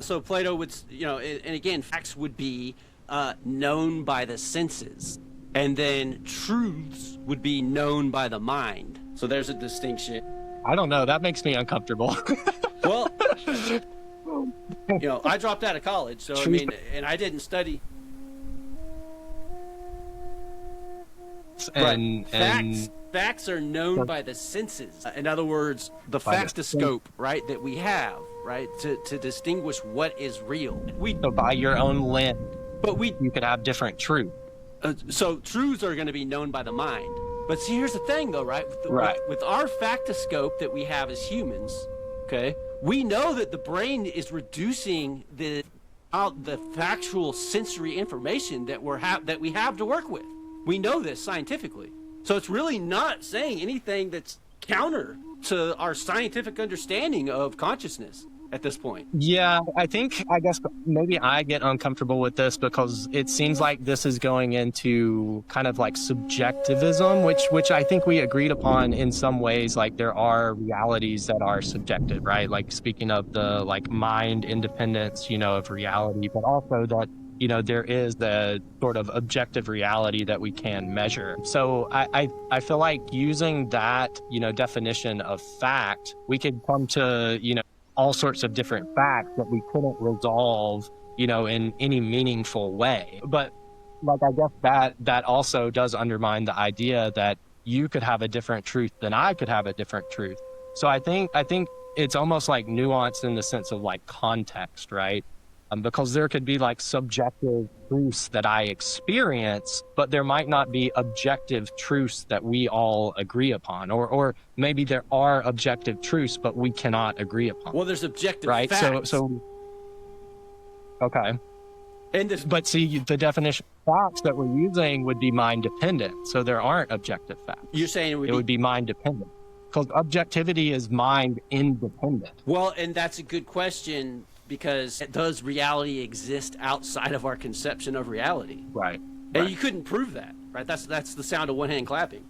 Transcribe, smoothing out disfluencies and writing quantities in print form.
So Plato would, and again, facts would be known by the senses, and then truths would be known by the mind. So there's a distinction. I don't know. That makes me uncomfortable. Well, I dropped out of college, so I mean, and I didn't study. And Facts are known by the senses. In other words, the factoscope, right, that we have, right, to distinguish what is real. So by your own lens, but you could have different truth. So truths are going to be known by the mind. But see, here's the thing, though, right? With our factoscope that we have as humans, okay, we know that the brain is reducing the factual sensory information that we have to work with. We know this scientifically. So it's really not saying anything that's counter to our scientific understanding of consciousness at this point. Yeah, I guess maybe I get uncomfortable with this because it seems like this is going into kind of like subjectivism, which I think we agreed upon in some ways. Like there are realities that are subjective, right? Like speaking of the like mind independence, of reality, but also that there is the sort of objective reality that we can measure. So I feel like using that, definition of fact, we could come to, all sorts of different facts that we couldn't resolve, in any meaningful way. But like, I guess that also does undermine the idea that you could have a different truth than I could have a different truth. So I think it's almost like nuanced in the sense of like context, right? Because there could be like subjective truths that I experience, but there might not be objective truths that we all agree upon, or maybe there are objective truths, but we cannot agree upon. Well, there's objective facts. So okay. But see, the definition of facts that we're using would be mind dependent. So there aren't objective facts. You're saying it would be mind dependent. Because objectivity is mind independent. Well, and that's a good question. Because does reality exist outside of our conception of reality? Right. And you couldn't prove that, right? That's the sound of one hand clapping.